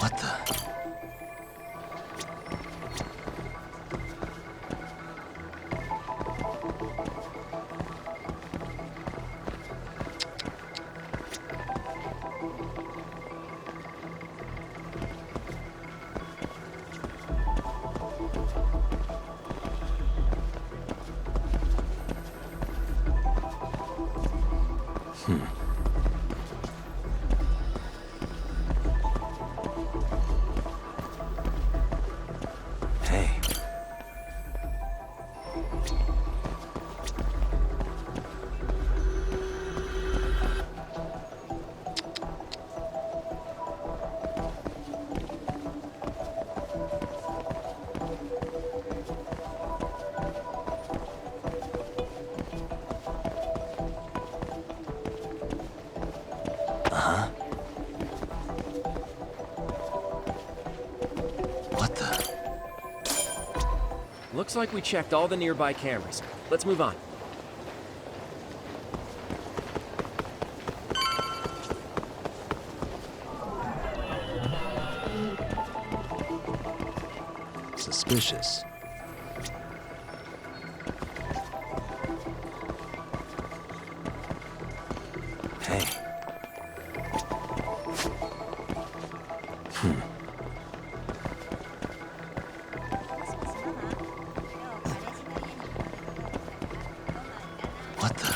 What the? Hey. What the? Looks like we checked all the nearby cameras. Let's move on. Suspicious. Hey. What the?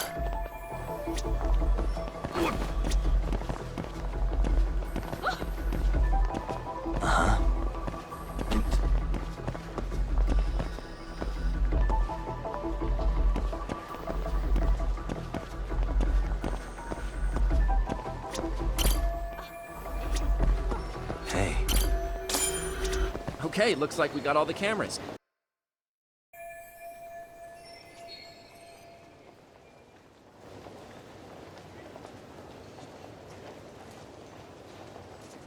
Hey. Okay, looks like we got all the cameras.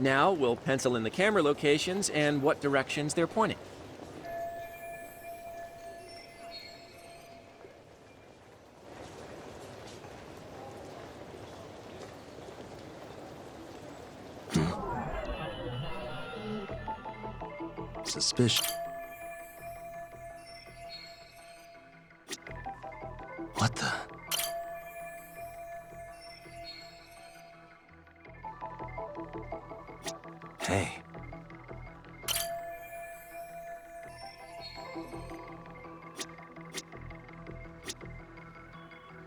Now we'll pencil in the camera locations and what directions they're pointing. Suspicious. What the? Hey.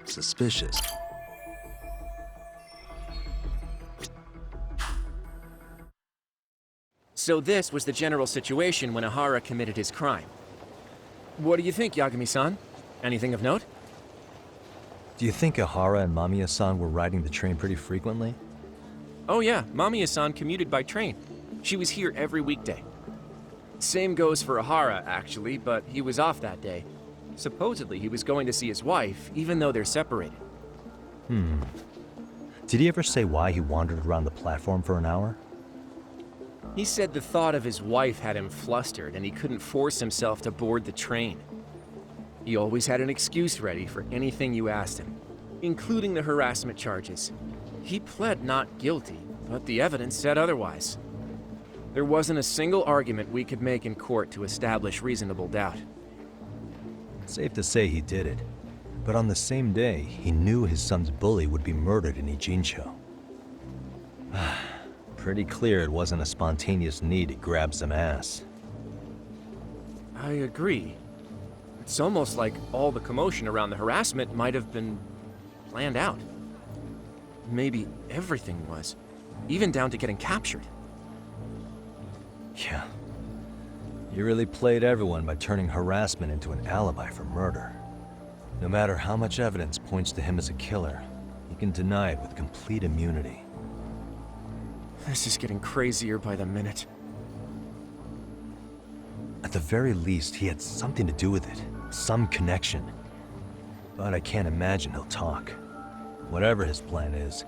Suspicious. So this was the general situation when Ihara committed his crime. What do you think, Yagami-san? Anything of note? Do you think Ihara and Mamiya-san were riding the train pretty frequently? Oh yeah, Mamiya-san commuted by train. She was here every weekday. Same goes for Ihara, actually, but he was off that day. Supposedly he was going to see his wife, even though they're separated. Did he ever say why he wandered around the platform for an hour? He said the thought of his wife had him flustered and he couldn't force himself to board the train. He always had an excuse ready for anything you asked him, including the harassment charges. He pled not guilty, but the evidence said otherwise. There wasn't a single argument we could make in court to establish reasonable doubt. Safe to say he did it. But on the same day, he knew his son's bully would be murdered in Ijincho. Pretty clear it wasn't a spontaneous need to grab some ass. I agree. It's almost like all the commotion around the harassment might have been planned out. Maybe everything was, even down to getting captured. Yeah. You really played everyone by turning harassment into an alibi for murder. No matter how much evidence points to him as a killer, he can deny it with complete immunity. This is getting crazier by the minute. At the very least, he had something to do with it. Some connection. But I can't imagine he'll talk. Whatever his plan is,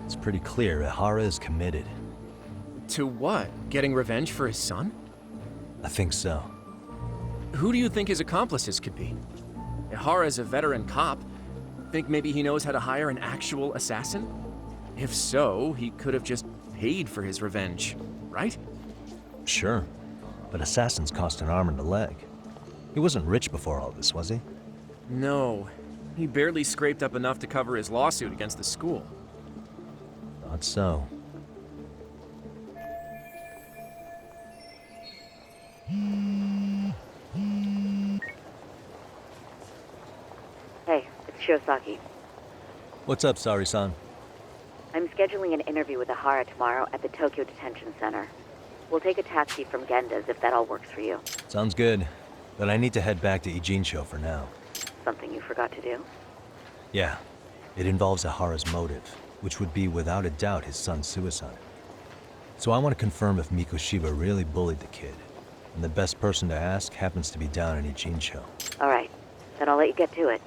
it's pretty clear Ihara is committed. To what? Getting revenge for his son? I think so. Who do you think his accomplices could be? Ihara's a veteran cop. Think maybe he knows how to hire an actual assassin? If so, he could have just paid for his revenge, right? Sure, but assassins cost an arm and a leg. He wasn't rich before all this, was he? No. He barely scraped up enough to cover his lawsuit against the school. Thought so. Hey, it's Shiosaki. What's up, Sari-san? I'm scheduling an interview with Ahara tomorrow at the Tokyo Detention Center. We'll take a taxi from Genda's if that all works for you. Sounds good, but I need to head back to Ijincho for now. Something you forgot to do? Yeah, it involves Ahara's motive, which would be without a doubt his son's suicide. So I want to confirm if Mikoshiba really bullied the kid, and the best person to ask happens to be down in Ijincho. All right, then I'll let you get to it.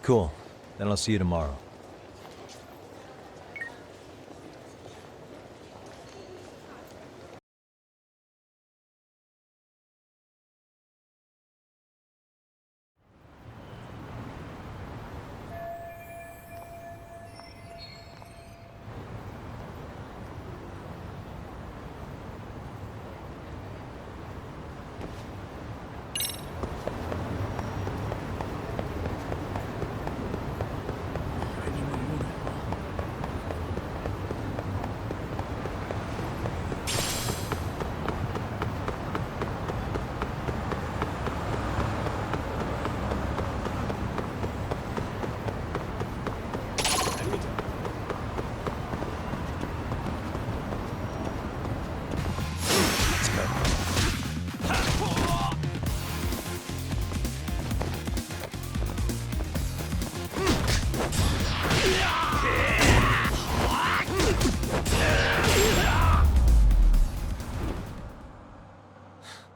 Cool, then I'll see you tomorrow.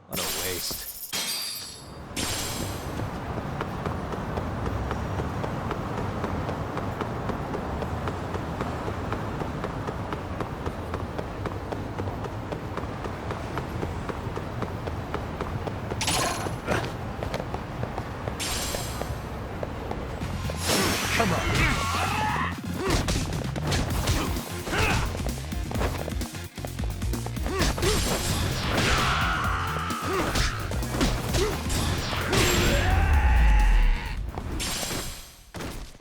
What a waste. Come on.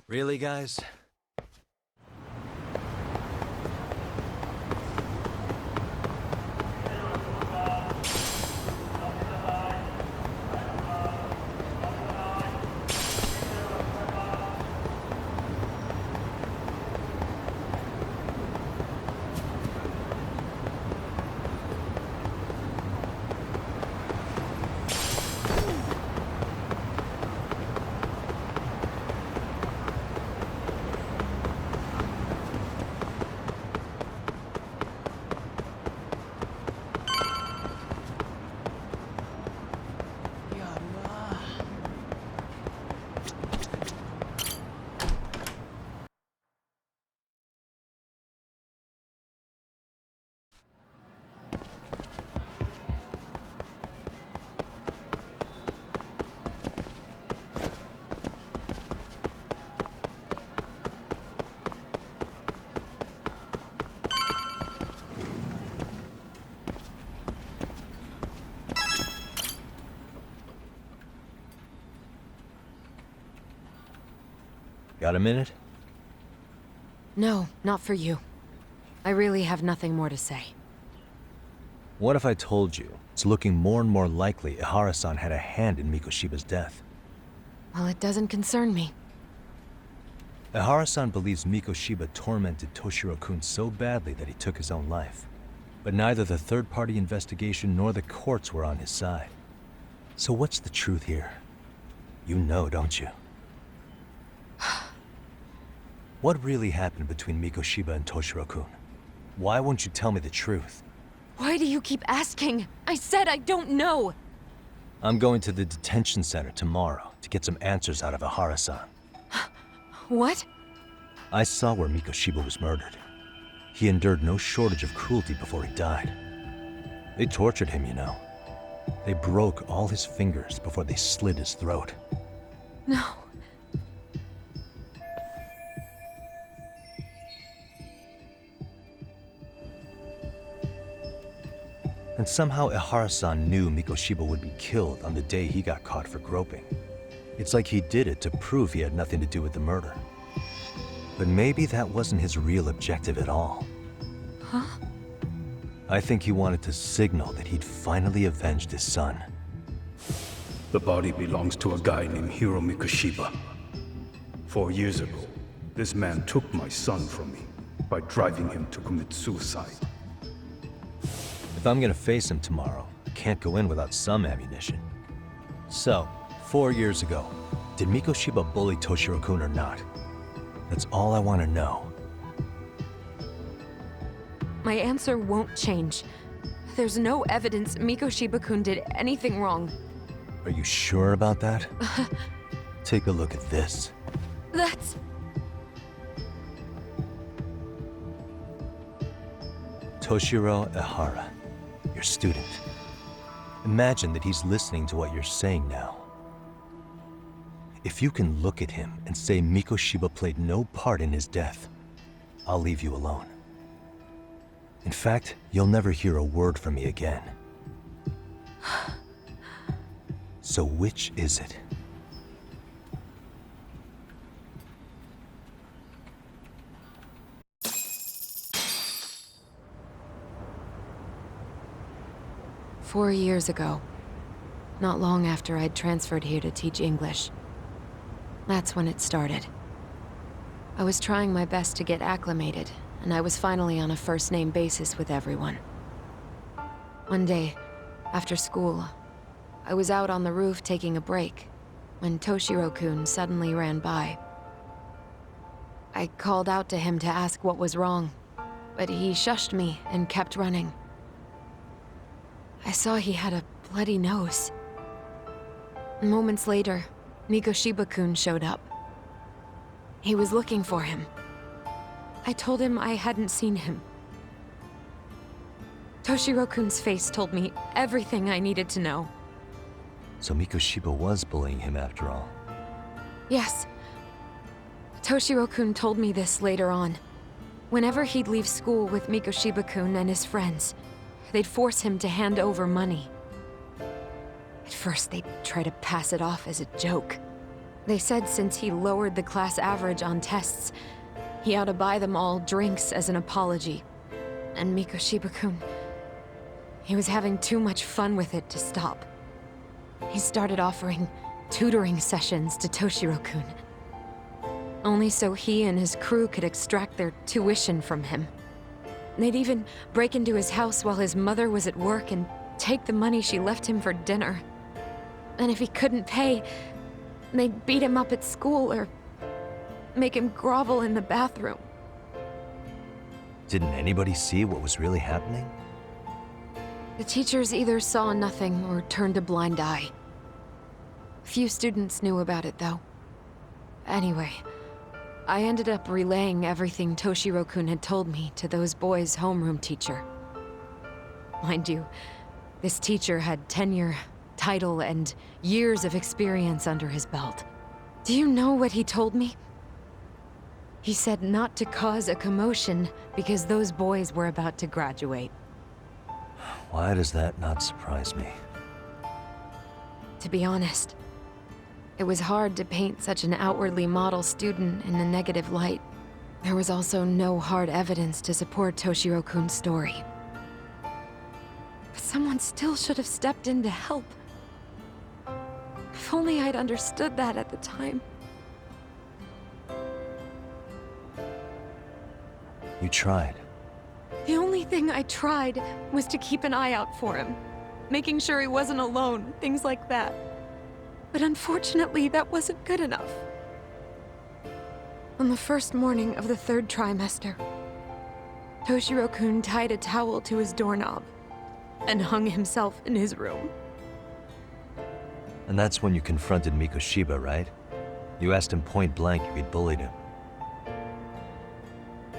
Really, guys? Got a minute? No, not for you. I really have nothing more to say. What if I told you it's looking more and more likely Ihara-san had a hand in Mikoshiba's death? Well, it doesn't concern me. Ihara-san believes Mikoshiba tormented Toshiro-kun so badly that he took his own life. But neither the third-party investigation nor the courts were on his side. So what's the truth here? You know, don't you? What really happened between Mikoshiba and Toshiro-kun? Why won't you tell me the truth? Why do you keep asking? I said I don't know! I'm going to the detention center tomorrow to get some answers out of Ihara-san. What? I saw where Mikoshiba was murdered. He endured no shortage of cruelty before he died. They tortured him, you know. They broke all his fingers before they slit his throat. No. And somehow Ehara-san knew Mikoshiba would be killed on the day he got caught for groping. It's like he did it to prove he had nothing to do with the murder. But maybe that wasn't his real objective at all. Huh? I think he wanted to signal that he'd finally avenged his son. The body belongs to a guy named Hiro Mikoshiba. 4 years ago, this man took my son from me by driving him to commit suicide. If I'm gonna face him tomorrow, I can't go in without some ammunition. So, 4 years ago, did Mikoshiba bully Toshiro-kun or not? That's all I want to know. My answer won't change. There's no evidence Mikoshiba-kun did anything wrong. Are you sure about that? Take a look at this. That's... Toshiro Ehara, your student. Imagine that he's listening to what you're saying now. If you can look at him and say Mikoshiba played no part in his death, I'll leave you alone. In fact, you'll never hear a word from me again. So which is it? "4 years ago, not long after I'd transferred here to teach English. That's when it started. I was trying my best to get acclimated, and I was finally on a first-name basis with everyone. One day, after school, I was out on the roof taking a break, when Toshiro-kun suddenly ran by. I called out to him to ask what was wrong, but he shushed me and kept running. I saw he had a bloody nose. Moments later, Mikoshiba-kun showed up. He was looking for him. I told him I hadn't seen him. Toshiro-kun's face told me everything I needed to know. So Mikoshiba was bullying him after all. Yes. Toshiro-kun told me this later on. Whenever he'd leave school with Mikoshiba-kun and his friends, they'd force him to hand over money. At first, they'd try to pass it off as a joke. They said since he lowered the class average on tests, he ought to buy them all drinks as an apology. And Mikoshiba-kun, he was having too much fun with it to stop. He started offering tutoring sessions to Toshiro-kun, only so he and his crew could extract their tuition from him. They'd even break into his house while his mother was at work and take the money she left him for dinner. And if he couldn't pay, they'd beat him up at school or make him grovel in the bathroom. Didn't anybody see what was really happening? The teachers either saw nothing or turned a blind eye. Few students knew about it, though. Anyway, I ended up relaying everything Toshiro-kun had told me to those boys' homeroom teacher. Mind you, this teacher had tenure, title, and years of experience under his belt. Do you know what he told me? He said not to cause a commotion because those boys were about to graduate. Why does that not surprise me? To be honest, it was hard to paint such an outwardly model student in a negative light. There was also no hard evidence to support Toshiro-kun's story. But someone still should have stepped in to help. If only I'd understood that at the time. You tried. The only thing I tried was to keep an eye out for him, making sure he wasn't alone, things like that. But unfortunately, that wasn't good enough. On the first morning of the 3rd trimester, Toshiro-kun tied a towel to his doorknob and hung himself in his room. And that's when you confronted Mikoshiba, right? You asked him point blank if he'd bullied him.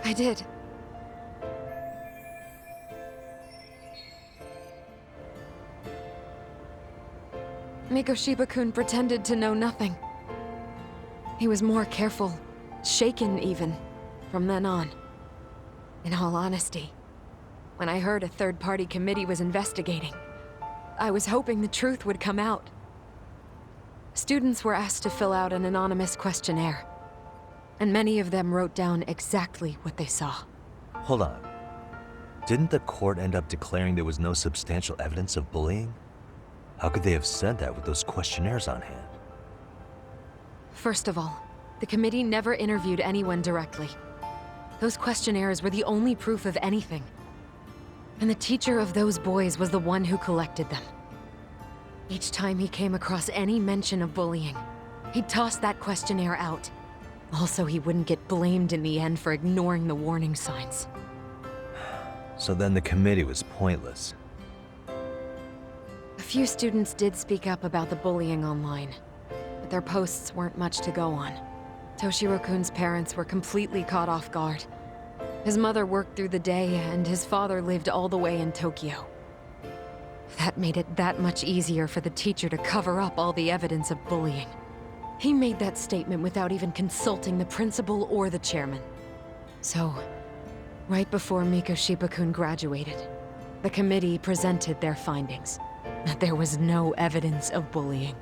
I did. Mikoshiba-kun pretended to know nothing. He was more careful, shaken even, from then on. In all honesty, when I heard a third-party committee was investigating. I was hoping the truth would come out. Students were asked to fill out an anonymous questionnaire, and many of them wrote down exactly what they saw. Hold on. Didn't the court end up declaring there was no substantial evidence of bullying? How could they have said that with those questionnaires on hand? First of all, the committee never interviewed anyone directly. Those questionnaires were the only proof of anything. And the teacher of those boys was the one who collected them. Each time he came across any mention of bullying, he'd toss that questionnaire out. Also, he wouldn't get blamed in the end for ignoring the warning signs. So then the committee was pointless. A few students did speak up about the bullying online, but their posts weren't much to go on. Toshiro-kun's parents were completely caught off guard. His mother worked through the day, and his father lived all the way in Tokyo. That made it that much easier for the teacher to cover up all the evidence of bullying. He made that statement without even consulting the principal or the chairman. So, right before Mikoshiba-kun graduated, the committee presented their findings, that there was no evidence of bullying.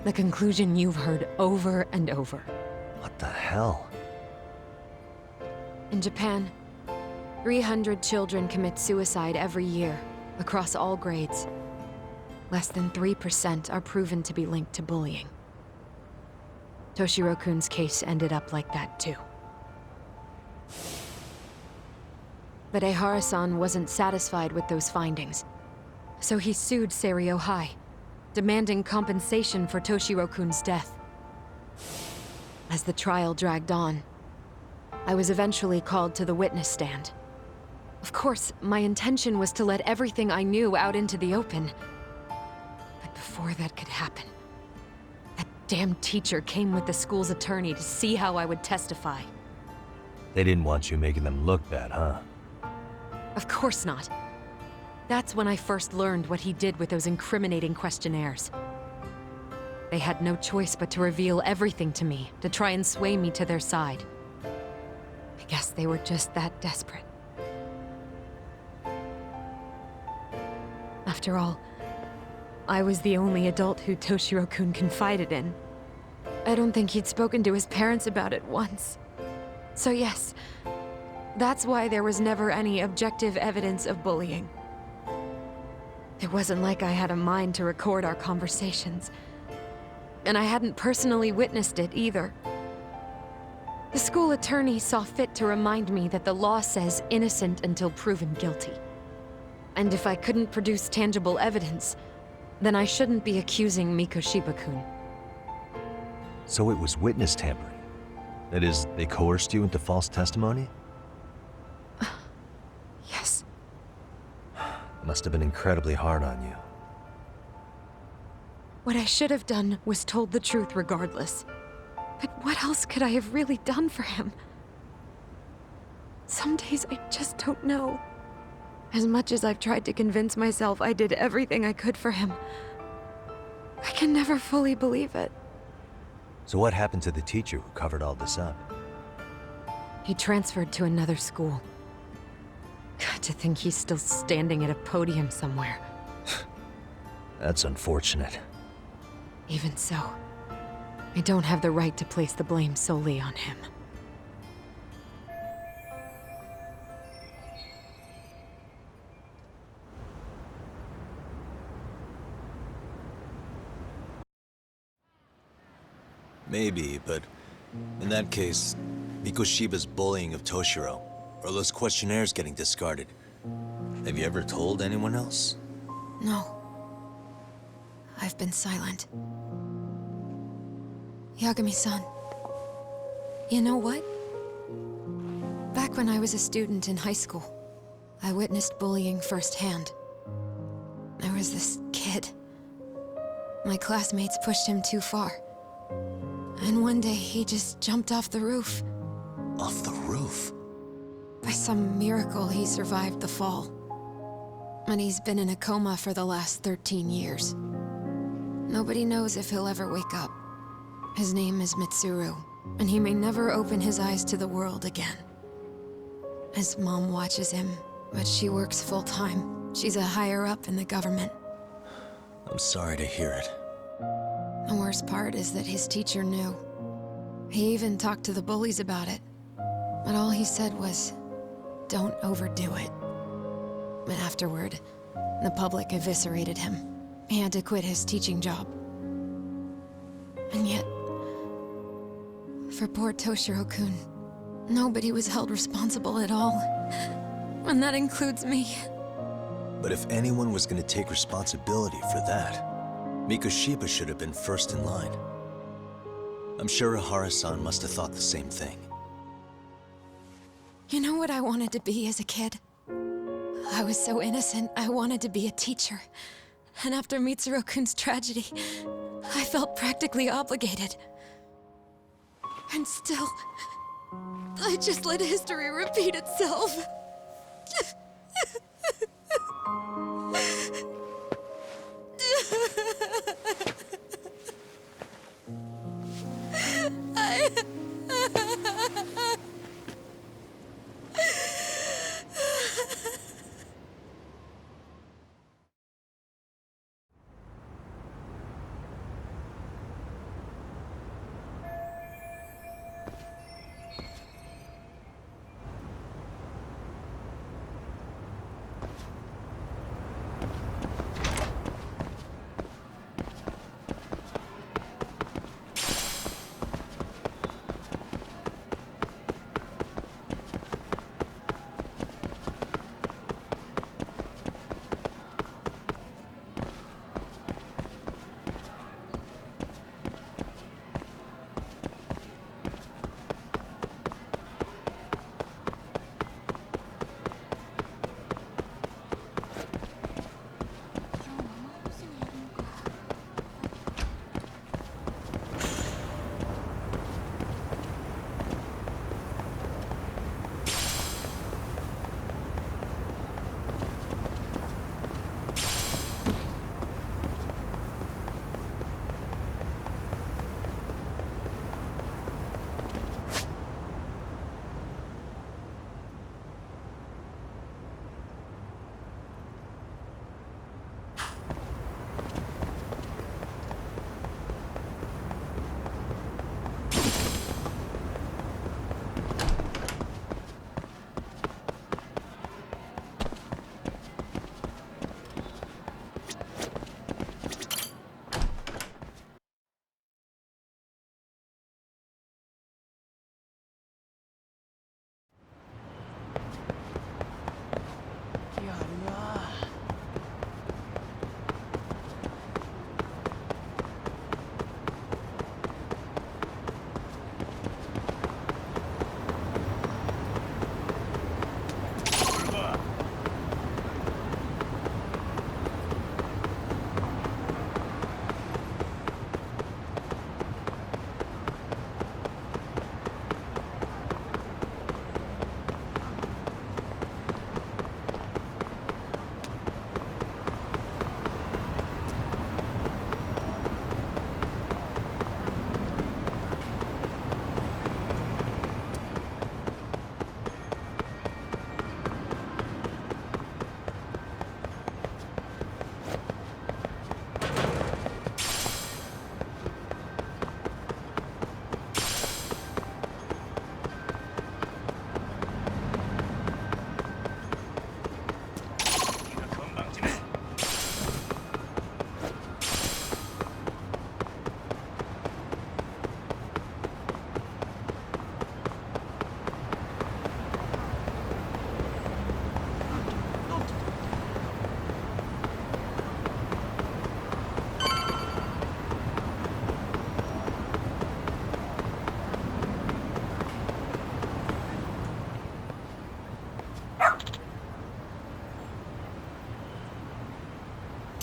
The conclusion you've heard over and over. What the hell? In Japan, 300 children commit suicide every year, across all grades. Less than 3% are proven to be linked to bullying. Toshiro-kun's case ended up like that too. But Ehara-san wasn't satisfied with those findings, so he sued Seiryo High, demanding compensation for Toshiro-kun's death. As the trial dragged on, I was eventually called to the witness stand. Of course, my intention was to let everything I knew out into the open. But before that could happen, that damn teacher came with the school's attorney to see how I would testify. They didn't want you making them look bad, huh? Of course not. That's when I first learned what he did with those incriminating questionnaires. They had no choice but to reveal everything to me, to try and sway me to their side. I guess they were just that desperate. After all, I was the only adult who Toshiro-kun confided in. I don't think he'd spoken to his parents about it once. So yes, that's why there was never any objective evidence of bullying. It wasn't like I had a mind to record our conversations. And I hadn't personally witnessed it either. The school attorney saw fit to remind me that the law says innocent until proven guilty. And if I couldn't produce tangible evidence, then I shouldn't be accusing Mikoshiba-kun. So it was witness tampering. That is, they coerced you into false testimony? Yes. It must have been incredibly hard on you. What I should have done was told the truth regardless. But what else could I have really done for him? Some days I just don't know. As much as I've tried to convince myself I did everything I could for him, I can never fully believe it. So what happened to the teacher who covered all this up? He transferred to another school. God, to think he's still standing at a podium somewhere. That's unfortunate. Even so, I don't have the right to place the blame solely on him. Maybe, but in that case, Mikoshiba's bullying of Toshiro, or those questionnaires getting discarded. Have you ever told anyone else? No. I've been silent. Yagami-san, you know what? Back when I was a student in high school, I witnessed bullying firsthand. There was this kid. My classmates pushed him too far. And one day, he just jumped off the roof. Off the roof? By some miracle, he survived the fall. And he's been in a coma for the last 13 years. Nobody knows if he'll ever wake up. His name is Mitsuru, and he may never open his eyes to the world again. As Mom watches him, but she works full-time. She's a higher-up in the government. I'm sorry to hear it. The worst part is that his teacher knew. He even talked to the bullies about it. But all he said was, don't overdo it. And afterward, the public eviscerated him. He had to quit his teaching job. And yet, for poor Toshiro-kun, nobody was held responsible at all. And that includes me. But if anyone was gonna take responsibility for that, Mikoshiba should have been first in line. I'm sure Ihara-san must have thought the same thing. You know what I wanted to be as a kid? I was so innocent, I wanted to be a teacher. And after Mitsuru-kun's tragedy, I felt practically obligated. And still, I just let history repeat itself.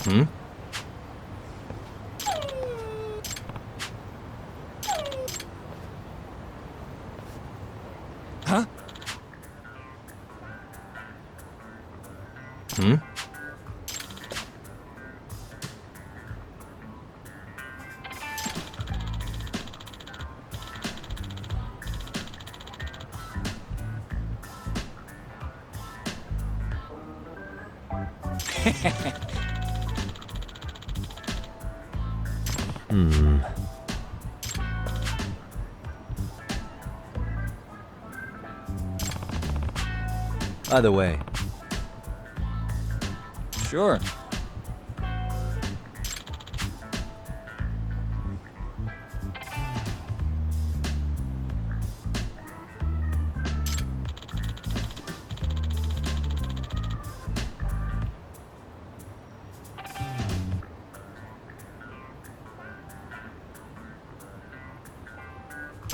Hmm? Huh? Hmm? Either way, Sure.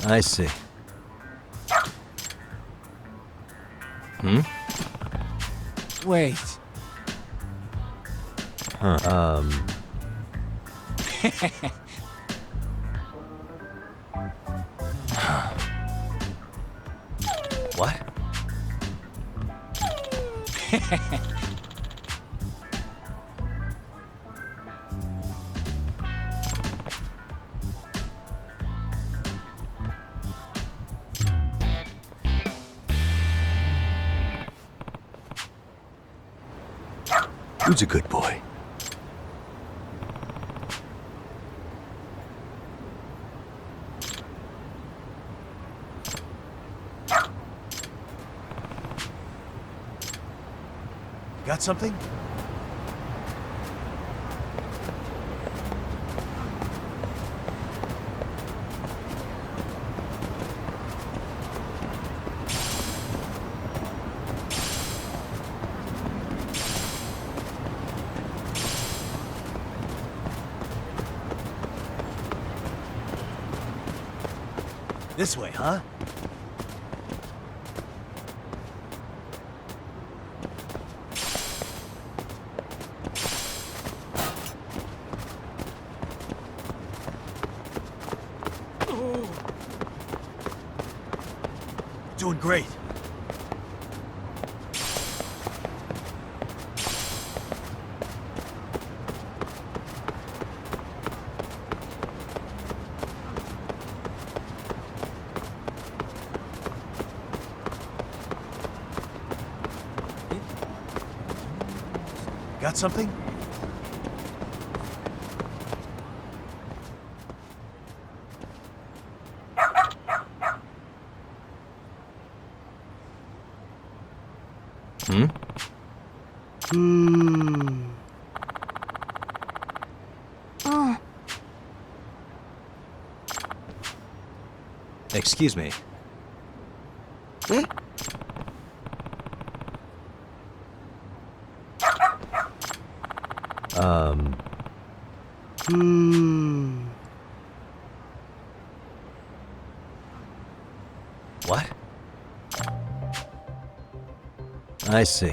I see. Wait. What? Who's a good boy? Got something? This way, huh? Doing great. Got something? Excuse me. What? I see.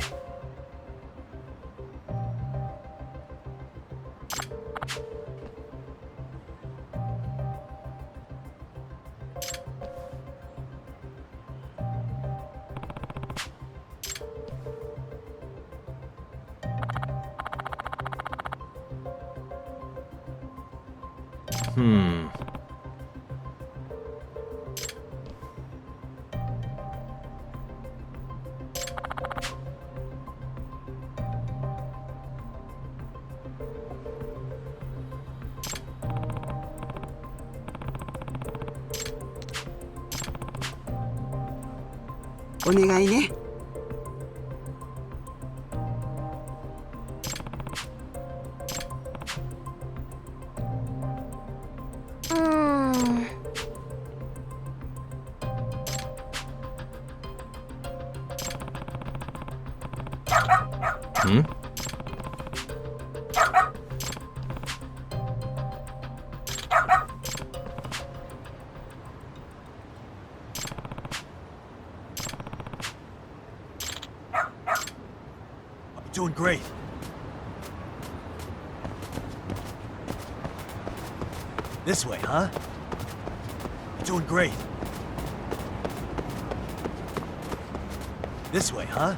Doing great. This way, huh? Doing great. This way, huh?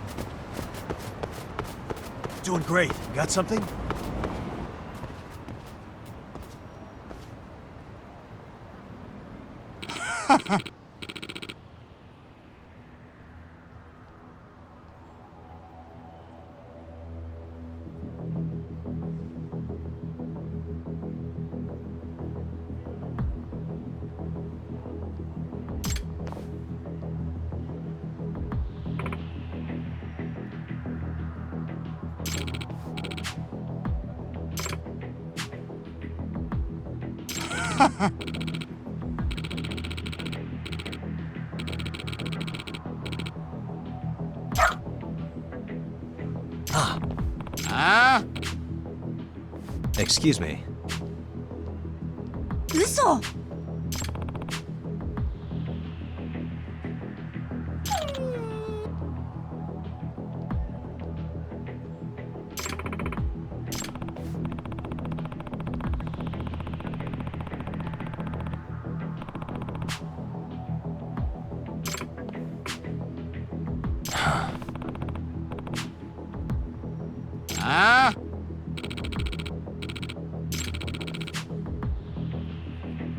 Doing great. Got something? Excuse me. 嘘。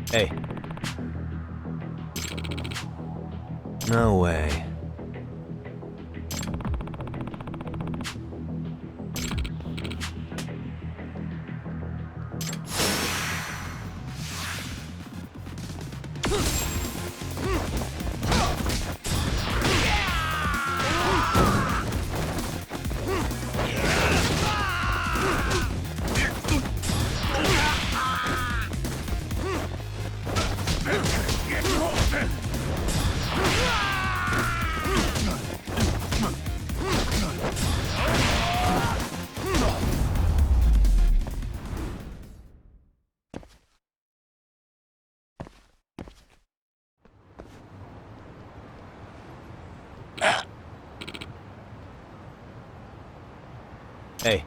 Hey. No way. Hey.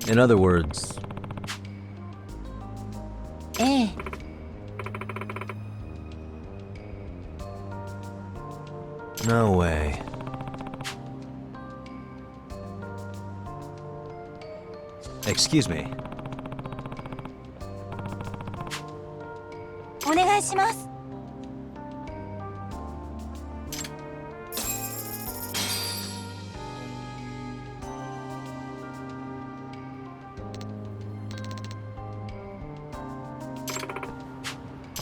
In other words, ええ。 no way. Excuse me. お願いします。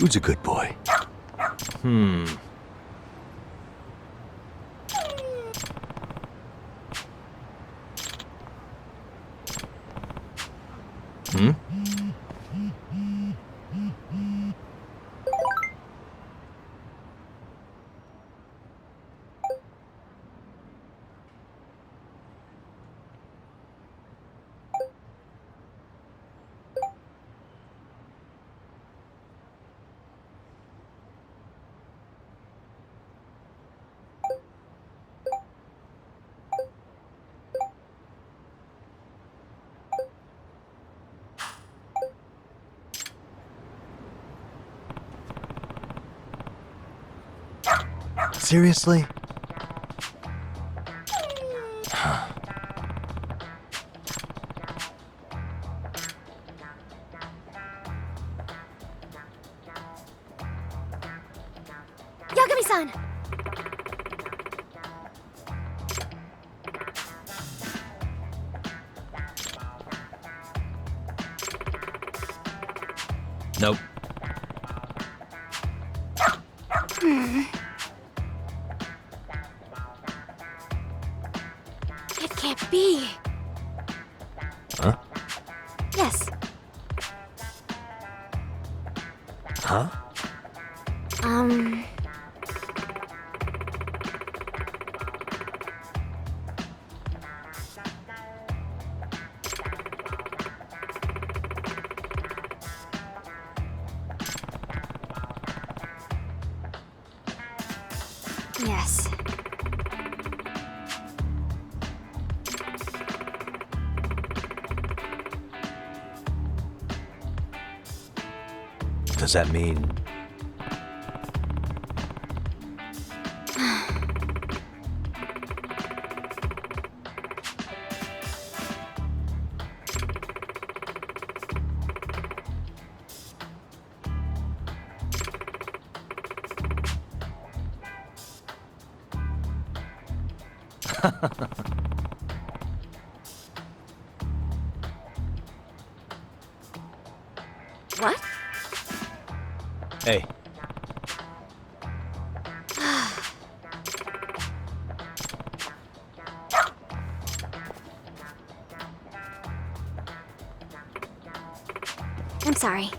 Who's a good boy? Hmm. Hmm? Seriously? ヤグミさん。 Nope. It can't be. Huh? Yes. Huh? Yes. Does that mean... What? Hey. I'm sorry.